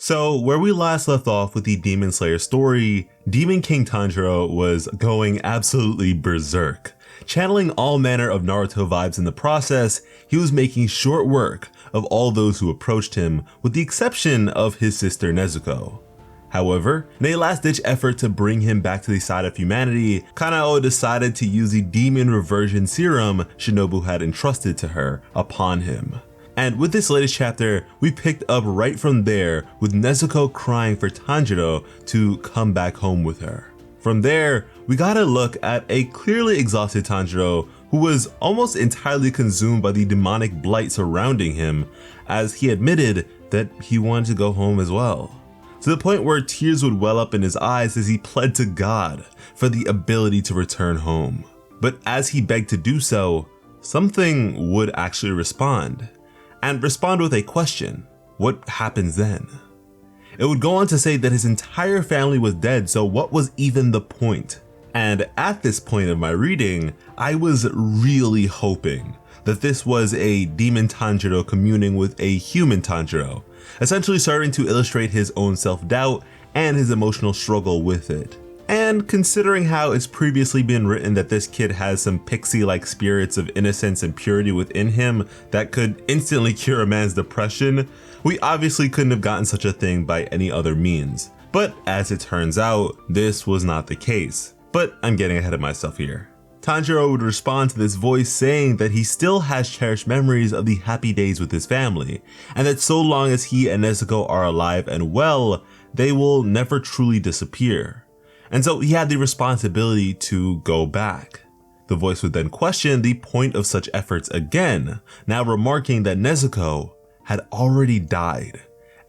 So where we last left off with the Demon Slayer story, Demon King Tanjiro was going absolutely berserk. Channeling all manner of Naruto vibes in the process, he was making short work of all those who approached him, with the exception of his sister Nezuko. However, in a last-ditch effort to bring him back to the side of humanity, Kanao decided to use the demon reversion serum Shinobu had entrusted to her upon him. And with this latest chapter, we picked up right from there with Nezuko crying for Tanjiro to come back home with her. From there, we got a look at a clearly exhausted Tanjiro who was almost entirely consumed by the demonic blight surrounding him, as he admitted that he wanted to go home as well. To the point where tears would well up in his eyes as he pled to God for the ability to return home. But as he begged to do so, something would actually respond. And respond with a question: what happens then? It would go on to say that his entire family was dead, so what was even the point? And at this point of my reading, I was really hoping that this was a demon Tanjiro communing with a human Tanjiro, essentially starting to illustrate his own self-doubt and his emotional struggle with it. And considering how it's previously been written that this kid has some pixie-like spirits of innocence and purity within him that could instantly cure a man's depression, we obviously couldn't have gotten such a thing by any other means. But as it turns out, this was not the case. But I'm getting ahead of myself here. Tanjiro would respond to this voice saying that he still has cherished memories of the happy days with his family, and that so long as he and Nezuko are alive and well, they will never truly disappear. And so he had the responsibility to go back. The voice would then question the point of such efforts again, now remarking that Nezuko had already died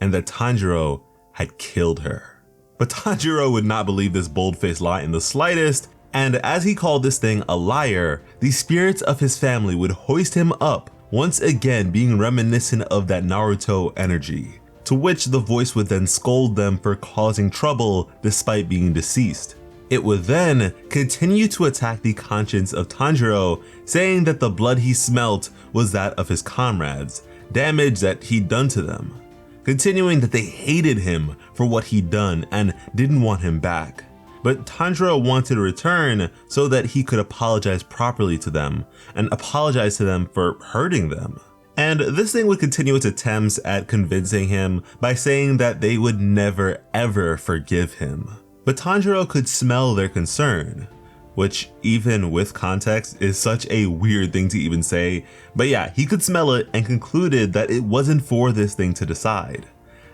and that Tanjiro had killed her. But Tanjiro would not believe this bold-faced lie in the slightest, and as he called this thing a liar, the spirits of his family would hoist him up, once again being reminiscent of that Naruto energy. To which the voice would then scold them for causing trouble despite being deceased. It would then continue to attack the conscience of Tanjiro, saying that the blood he smelt was that of his comrades, damage that he'd done to them, continuing that they hated him for what he'd done and didn't want him back. But Tanjiro wanted to return so that he could apologize properly to them and apologize to them for hurting them. And this thing would continue its attempts at convincing him by saying that they would never ever forgive him. But Tanjiro could smell their concern, which even with context is such a weird thing to even say. But yeah, he could smell it and concluded that it wasn't for this thing to decide.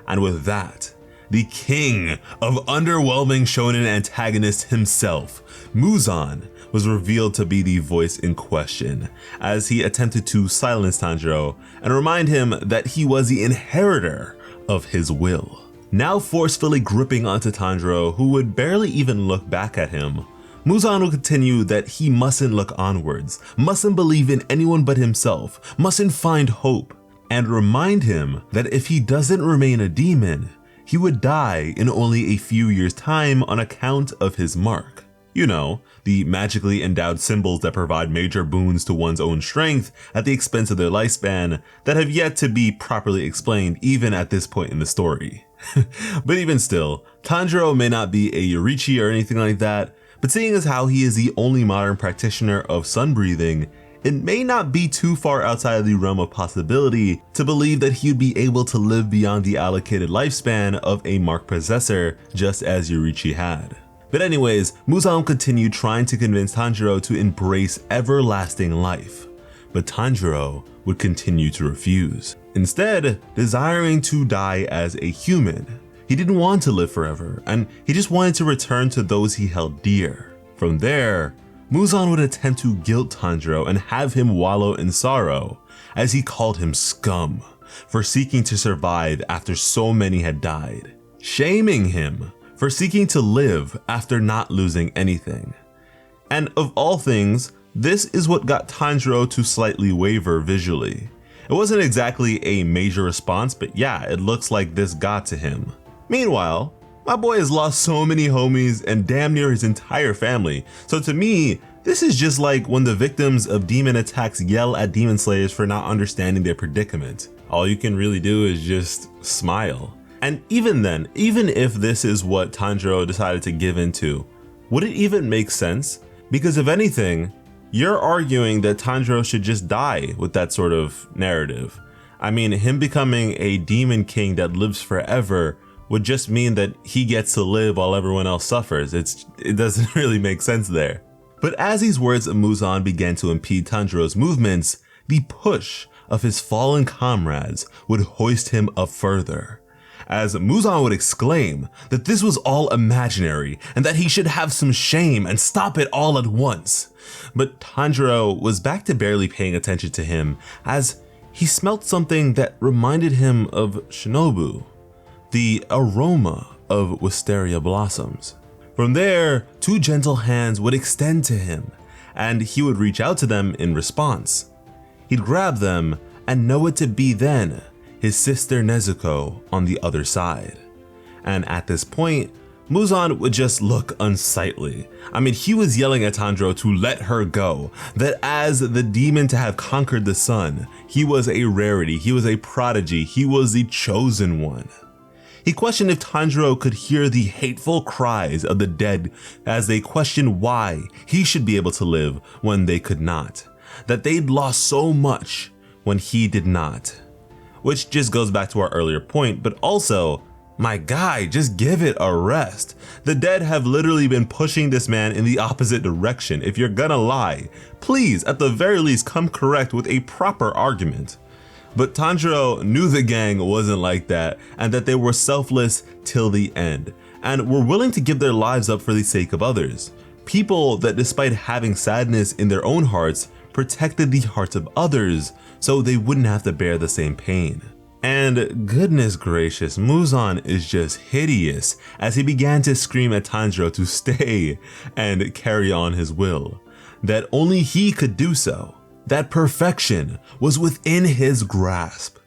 And with that, the king of underwhelming shonen antagonists himself, Muzan, was revealed to be the voice in question, as he attempted to silence Tanjiro and remind him that he was the inheritor of his will. Now forcefully gripping onto Tanjiro, who would barely even look back at him, Muzan will continue that he mustn't look onwards, mustn't believe in anyone but himself, mustn't find hope, and remind him that if he doesn't remain a demon, he would die in only a few years' time on account of his mark. You know, the magically endowed symbols that provide major boons to one's own strength at the expense of their lifespan that have yet to be properly explained even at this point in the story. But even still, Tanjiro may not be a Yorichi or anything like that, but seeing as how he is the only modern practitioner of sun breathing, it may not be too far outside of the realm of possibility to believe that he would be able to live beyond the allocated lifespan of a mark possessor just as Yorichi had. But anyways, Muzan continued trying to convince Tanjiro to embrace everlasting life, but Tanjiro would continue to refuse, instead desiring to die as a human. He didn't want to live forever, and he just wanted to return to those he held dear. From there, Muzan would attempt to guilt Tanjiro and have him wallow in sorrow, as he called him scum for seeking to survive after so many had died, shaming him for seeking to live after not losing anything. And of all things, this is what got Tanjiro to slightly waver visually. It wasn't exactly a major response, but yeah, it looks like this got to him. Meanwhile, my boy has lost so many homies and damn near his entire family, so to me, this is just like when the victims of demon attacks yell at demon slayers for not understanding their predicament. All you can really do is just smile. And even then, even if this is what Tanjiro decided to give into, would it even make sense? Because if anything, you're arguing that Tanjiro should just die with that sort of narrative. I mean, him becoming a demon king that lives forever would just mean that he gets to live while everyone else suffers. It doesn't really make sense there. But as these words of Muzan began to impede Tanjiro's movements, the push of his fallen comrades would hoist him up further, as Muzan would exclaim that this was all imaginary and that he should have some shame and stop it all at once. But Tanjiro was back to barely paying attention to him, as he smelt something that reminded him of Shinobu, the aroma of wisteria blossoms. From there, two gentle hands would extend to him, and he would reach out to them in response. He'd grab them and know it to be then his sister Nezuko on the other side. And at this point, Muzan would just look unsightly. I mean, he was yelling at Tanjiro to let her go, that as the demon to have conquered the sun, he was a rarity, he was a prodigy, he was the chosen one. He questioned if Tanjiro could hear the hateful cries of the dead as they questioned why he should be able to live when they could not, that they'd lost so much when he did not. Which just goes back to our earlier point, but also, my guy, just give it a rest. The dead have literally been pushing this man in the opposite direction. If you're gonna lie, please, at the very least, come correct with a proper argument. But Tanjiro knew the gang wasn't like that, and that they were selfless till the end, and were willing to give their lives up for the sake of others. People that, despite having sadness in their own hearts, protected the hearts of others so they wouldn't have to bear the same pain. And goodness gracious, Muzan is just hideous as he began to scream at Tanjiro to stay and carry on his will, that only he could do so, that perfection was within his grasp.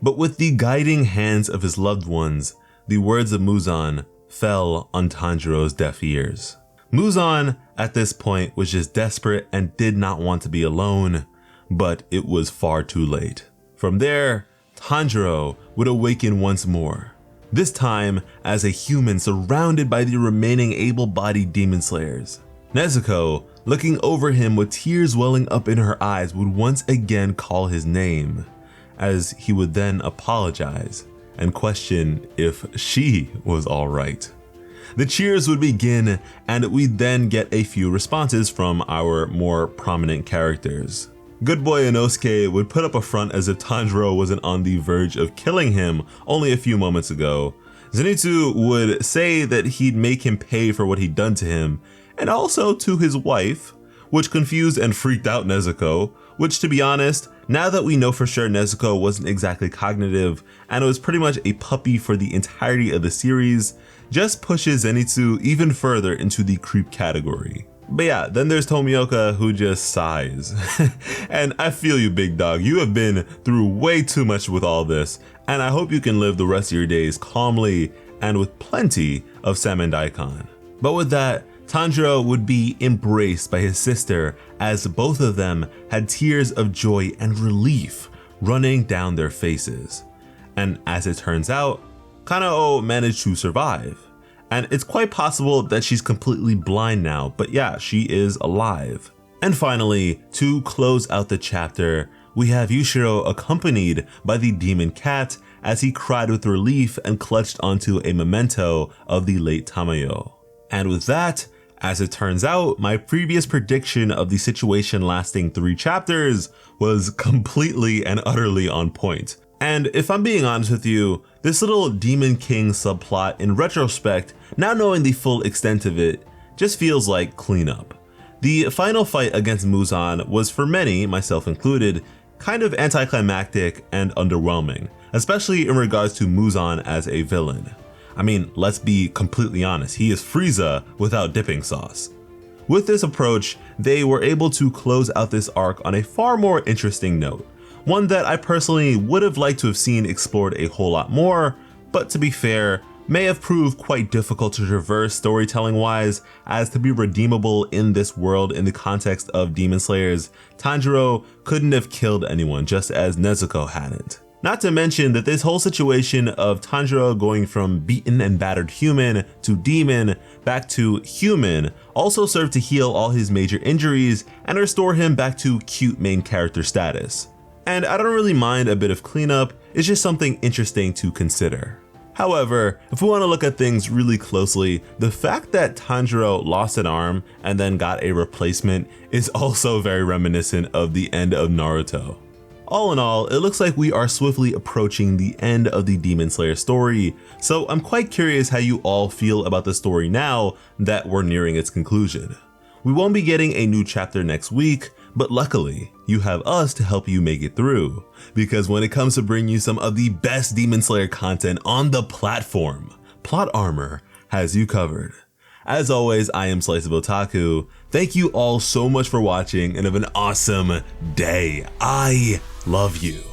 But with the guiding hands of his loved ones, the words of Muzan fell on Tanjiro's deaf ears. Muzan at this point was just desperate and did not want to be alone, but it was far too late. From there, Tanjiro would awaken once more, this time as a human surrounded by the remaining able-bodied demon slayers. Nezuko, looking over him with tears welling up in her eyes, would once again call his name, as he would then apologize and question if she was alright. The cheers would begin, and we'd then get a few responses from our more prominent characters. Good boy Inosuke would put up a front as if Tanjiro wasn't on the verge of killing him only a few moments ago. Zenitsu would say that he'd make him pay for what he'd done to him, and also to his wife, which confused and freaked out Nezuko, which, to be honest, now that we know for sure Nezuko wasn't exactly cognitive and was pretty much a puppy for the entirety of the series, just pushes Zenitsu even further into the creep category. But yeah, then there's Tomioka, who just sighs. And I feel you, big dog. You have been through way too much with all this, and I hope you can live the rest of your days calmly and with plenty of salmon daikon. But with that, Tanjiro would be embraced by his sister, as both of them had tears of joy and relief running down their faces. And as it turns out, Kanao managed to survive. And it's quite possible that she's completely blind now, but yeah, she is alive. And finally, to close out the chapter, we have Yushiro accompanied by the demon cat as he cried with relief and clutched onto a memento of the late Tamayo. And with that, as it turns out, my previous prediction of the situation lasting 3 chapters was completely and utterly on point. And if I'm being honest with you, this little Demon King subplot, in retrospect, now knowing the full extent of it, just feels like cleanup. The final fight against Muzan was, for many, myself included, kind of anticlimactic and underwhelming, especially in regards to Muzan as a villain. I mean, let's be completely honest, he is Frieza without dipping sauce. With this approach, they were able to close out this arc on a far more interesting note. One that I personally would have liked to have seen explored a whole lot more, but to be fair, may have proved quite difficult to traverse storytelling wise, as to be redeemable in this world in the context of Demon Slayers, Tanjiro couldn't have killed anyone, just as Nezuko hadn't. Not to mention that this whole situation of Tanjiro going from beaten and battered human to demon back to human also served to heal all his major injuries and restore him back to cute main character status. And I don't really mind a bit of cleanup, it's just something interesting to consider. However, if we want to look at things really closely, the fact that Tanjiro lost an arm and then got a replacement is also very reminiscent of the end of Naruto. All in all, it looks like we are swiftly approaching the end of the Demon Slayer story, so I'm quite curious how you all feel about the story now that we're nearing its conclusion. We won't be getting a new chapter next week, but luckily, you have us to help you make it through, because when it comes to bringing you some of the best Demon Slayer content on the platform, Plot Armor has you covered. As always, I am Slice of Otaku. Thank you all so much for watching and have an awesome day. I love you.